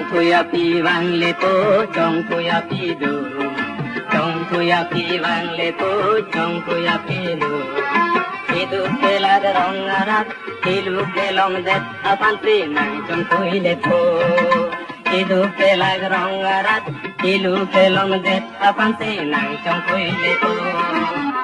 Tongkuyapi bangle po, tongkuyapi do. Tongkuyapi bangle po, tongkuyapi do. Hidu kelag rongarat, hilu kelong det apanti nang tongkuile po. Hidu kelag rongarat, hilu kelong det apanti nang tongkuile po.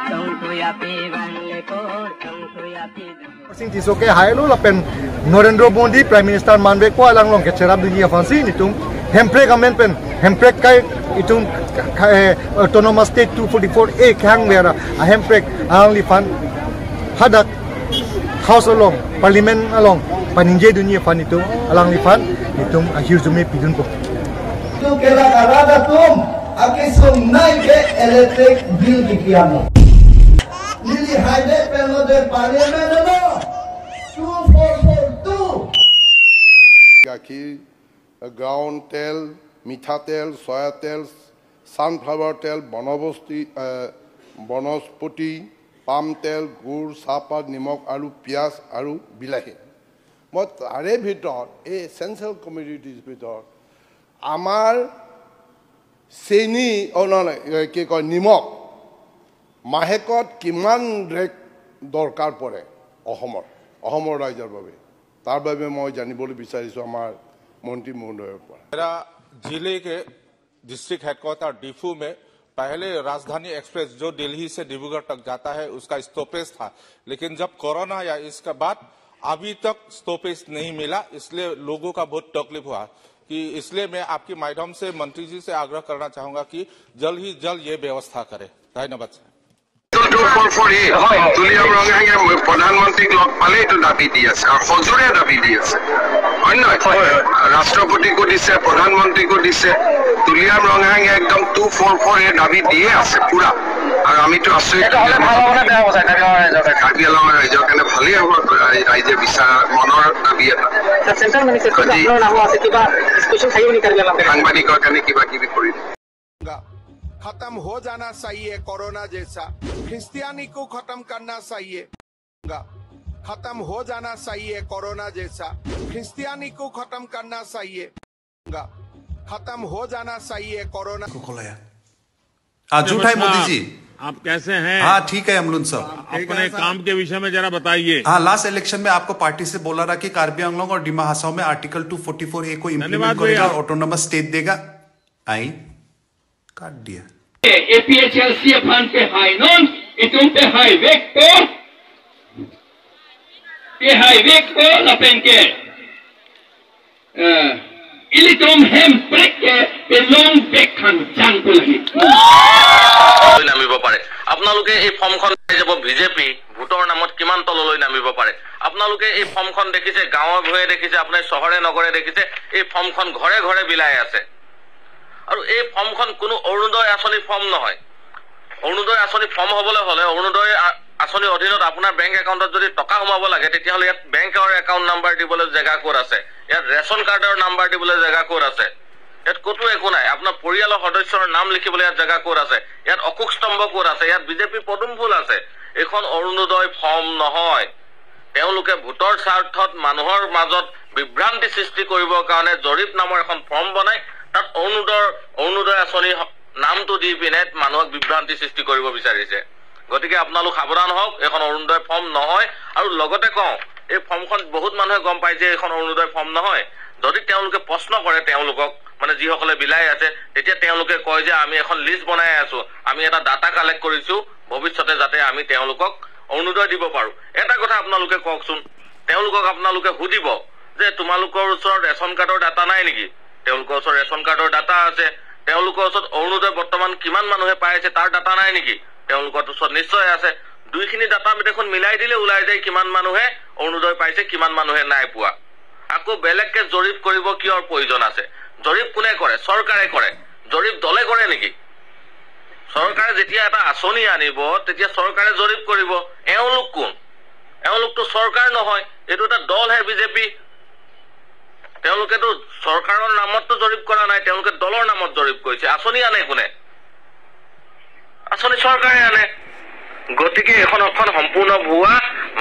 Tongkuyapi bangle po, tongkuyapi do. Sing tisoke hailo lapen Narendra Modi Prime Minister manbe ko alang long kecerap dunia fansi nitung hemprek amen pen hemprek kai itung autonomous state 244A khang mera a hemprek only fan hadak house along parliament along paninje dunia fan itu alang li fan nitung a huzume pidun ko tu kela karada tum ake sum nai ke electric bill dikiam Lili highway pelo de parliament no 2442 গাখীৰ ground তেল মিঠাতেল soya তেল sunflower তেল বনস্পতি পাম তেল গুড় চাহপাত নিমখ আৰু পিঁয়াজ আৰু বিলাহী মই তাৰে ভিতৰত এই এছেঞ্চিয়েল কমোডিটিজ ভিতৰত আমাৰ চেনি কি কয় নিমখ মাহেকত কিমান ৰেট দৰকাৰ পৰে অসমৰ ৰাইজৰ বাবে तार बाबे मैं जानिबोले बिचारिছো আমার मंत्री महोदयर पर मेरा जिले के डिस्ट्रिक्ट हेडक्वार्टर डिफू में पहले राजधानी एक्सप्रेस जो दिल्ली से डिब्रूगढ़ तक जाता है उसका स्टॉपेज था लेकिन जब कोरोना आया इसके बाद अभी तक स्टॉपेज नहीं मिला इसलिए लोगों का बहुत तकलीफ हुआ कि इसलिए मैं आपके माध्यम से मंत्री जी से आग्रह करना चाहूंगा कि जल्द ही जल्द ये व्यवस्था करें धन्यवाद सर তুলিয়াম ৰঙাঙে প্ৰধানমন্ত্ৰীক লগ পালে এইটো দাবী দি আছে আৰু সজোৰে দাবী দি আছে হয় নহয় ৰাষ্ট্ৰপতিকো দিছে প্ৰধানমন্ত্ৰীকো দিছে তুলিয়াম ৰঙাঙে একদম 244 দাবী দিয়ে আছে পুৰা আৰু আমিতো আচৰিত কাৰ্বি আংলঙৰ ৰাইজৰ কাৰণে ভালেই হ'ব ৰাইজে বিচাৰা মনৰ দাবী এটা সাংবাদিকৰ কাৰণে কিবা কিবি কৰি खत्म हो जाना चाहिए कोरोना जैसा क्रिश्चियनी को खत्म करना चाहिए खत्म हो जाना चाहिए कोरोना जैसा क्रिश्चियनी को खत्म करना चाहिए खत्म हो जाना चाहिए कोरोना झूठा है मोदी जी आप कैसे हैं? हाँ ठीक है अमलुन साहब अपने काम के विषय में जरा बताइए। हाँ लास्ट इलेक्शन में आपको पार्टी से बोला रहा कि कार्बी आंगलोंग और डिमा हासाओं में आर्टिकल 244A को इम्प्लीमेंट करेगा और ऑटोनोमस स्टेट देगा आई काट दिया APHLC फंड पे हाई नॉन इतुम पे हाई वेक पे लपेन के इलितुम हेम ब्रेक के पे लॉन्ग बेक खान जान को लगी নামিব পাৰে আপোনালোকে এই ফৰ্মখন পাই যাব বিজেপি ভোটৰ নামত কিমান তললৈ নামিব পাৰে আপোনালোকে এই ফৰ্মখন দেখিছে গাঁৱে ভূঞে দেখিছে আপোনাৰ চহৰে নগৰে দেখিছে এই ফৰ্মখন ঘৰে ঘৰে বিলাই আছে আৰু এই ফৰ্মখন কোনো অৰুণোদয় আঁচনি ফৰ্ম নহয় অৰুণোদয় আঁচনি ফৰ্ম হ'বলৈ হ'লে অৰুণোদয় আঁচনিৰ অধীনত আপোনাৰ বেংক একাউণ্টত যদি টকা সোমাব লাগে তেতিয়াহ'লে ইয়াত বেংকৰ একাউণ্ট নাম্বাৰ দিবলৈ জেগা ক'ত আছে ইয়াত ৰেচন কাৰ্ডৰ নাম্বাৰ দিবলৈ জেগা ক'ত আছে ইয়াত ক'তো একো নাই আপোনাৰ পৰিয়ালৰ সদস্যৰ নাম লিখিবলৈ ইয়াত জেগা ক'ত আছে ইয়াত অকুক স্তম্ভ ক'ত আছে ইয়াত বিজেপি পদুম ফুল আছে এখন অৰুণোদয় ফৰ্ম নহয় তেওঁলোকে ভোটৰ স্বাৰ্থত মানুহৰ মাজত বিভ্ৰান্তি সৃষ্টি কৰিবৰ কাৰণে জৰীপ নামৰ এখন ফৰ্ম বনাই তাত অৰুণোদয় আঁচনি নামটো দি পিনে মানুহক বিভ্ৰান্তি সৃষ্টি কৰিব বিচাৰিছে গতিকে আপোনালোক সাৱধান হওক এখন অৰুণোদয় ফৰ্ম নহয় আৰু লগতে কওঁ এই ফৰ্মখন বহুত মানুহে গম পায় যে এখন অৰুণোদয় ফৰ্ম নহয় যদি তেওঁলোকে প্ৰশ্ন কৰে তেওঁলোকক মানে যিসকলে বিলাই আছে তেতিয়া তেওঁলোকে কয় যে আমি এখন লিষ্ট বনাই আছো আমি এটা ডাটা কালেক্ট কৰিছো ভৱিষ্যতে যাতে আমি তেওঁলোকক অৰুণোদয় দিব পাৰো এটা কথা আপোনালোকে কওকচোন তেওঁলোকক আপোনালোকে সুধিব যে তোমালোকৰ ওচৰত ৰেচন কাৰ্ডৰ ডাটা নাই নেকি তেওঁলোকৰ ওচৰত ৰেচন কাৰ্ডৰ ডাটা আছে তেওঁলোকৰ ওচৰত অৰুণোদয় বৰ্তমান কিমান মানুহে পাই আছে তাৰ ডাটা নাই নেকি তেওঁলোকৰ ওচৰত নিশ্চয় আছে দুইখিনি ডাটা দেখোন মিলাই দিলে ওলাই যায় কিমান মানুহে অৰুণোদয় পাইছে কিমান মানুহে নাই পোৱা আকৌ বেলেগকে জৰীপ কৰিব কিয়ৰ প্ৰয়োজন আছে জৰীপ কোনে কৰে চৰকাৰে কৰে জৰীপ দলে কৰে নেকি চৰকাৰে যেতিয়া এটা আঁচনি আনিব তেতিয়া চৰকাৰে জৰীপ কৰিব এওঁলোক কোন এওঁলোকতো চৰকাৰ নহয় এইটো এটা দল হে বিজেপি তেওঁলোকেতো চৰকাৰৰ নামত জৰীপ কৰা নাই তেওঁলোকে দলৰ নামত জৰীপ কৰিছে আঁচনি আনে কোনে আঁচনি চৰকাৰে আনে গতিকে এখন সম্পূৰ্ণ ভুৱা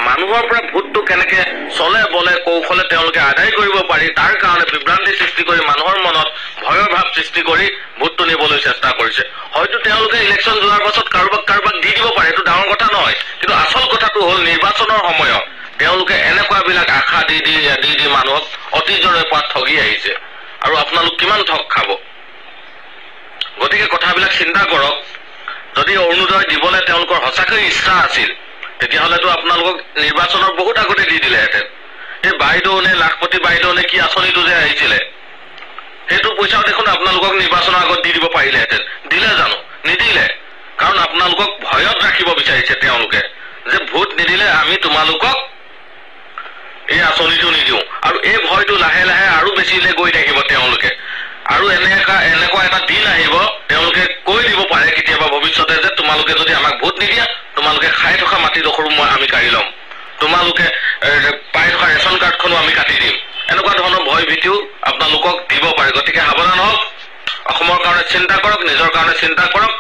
মানুহৰ পৰা ভোটটো কেনেকে চলে বলে কৌশলে তেওঁলোকে আদায় কৰিব পাৰি তাৰ কাৰণে বিভ্ৰান্তি সৃষ্টি কৰি মানুহৰ মনত ভয়ৰ ভাৱ সৃষ্টি কৰি ভোটটো নিবলৈ চেষ্টা কৰিছে হয়তো তেওঁলোকে ইলেকশ্যন যোৱাৰ পাছত কাৰোবাক দি দিব পাৰে এইটো ডাঙৰ কথা নহয় কিন্তু আচল কথাটো হ'ল নিৰ্বাচনৰ সময়ত তেওঁলোকে এনেকুৱাবিলাক আশা দি মানুহক অতীজৰে পৰা ঠগি আহিছে আৰু আপোনালোক কিমান ঠগ খাব গতিকে কথাবিলাক চিন্তা কৰক যদি অৰুণোদয় দিবলৈ তেওঁলোকৰ সঁচাকৈ ইচ্ছা আছিল তেতিয়াহ'লেতো আপোনালোকক নিৰ্বাচনৰ বহুত আগতে দি দিলেহেঁতেন এই বাইদেউ নে লাখপতি বাইদেউ নে কি আঁচনিটো যে আহিছিলে সেইটো পইচাও দেখোন আপোনালোকক নিৰ্বাচনৰ আগত দি দিব পাৰিলেহেঁতেন দিলে জানো নিদিলে কাৰণ আপোনালোকক ভয়ত ৰাখিব বিচাৰিছে তেওঁলোকে যে ভোট নিদিলে আমি তোমালোকক এই আঁচনিটো নিদিওঁ আৰু এই ভয়টো লাহে লাহে আৰু বেছিলৈ গৈ থাকিব তেওঁলোকে আৰু এনেকুৱা এটা দিন আহিব তেওঁলোকে কৈ দিব পাৰে কেতিয়াবা ভৱিষ্যতে যে তোমালোকে যদি আমাক ভোট নিদিয়া তোমালোকে খাই থকা মাটিডোখৰো আমি কাঢ়ি ল'ম তোমালোকে পাই থকা ৰেচন কাৰ্ডখনো আমি কাটি দিম এনেকুৱা ধৰণৰ ভয় ভীতিও আপোনালোকক দিব পাৰে গতিকে সাৱধান হওক অসমৰ কাৰণে চিন্তা কৰক নিজৰ কাৰণে চিন্তা কৰক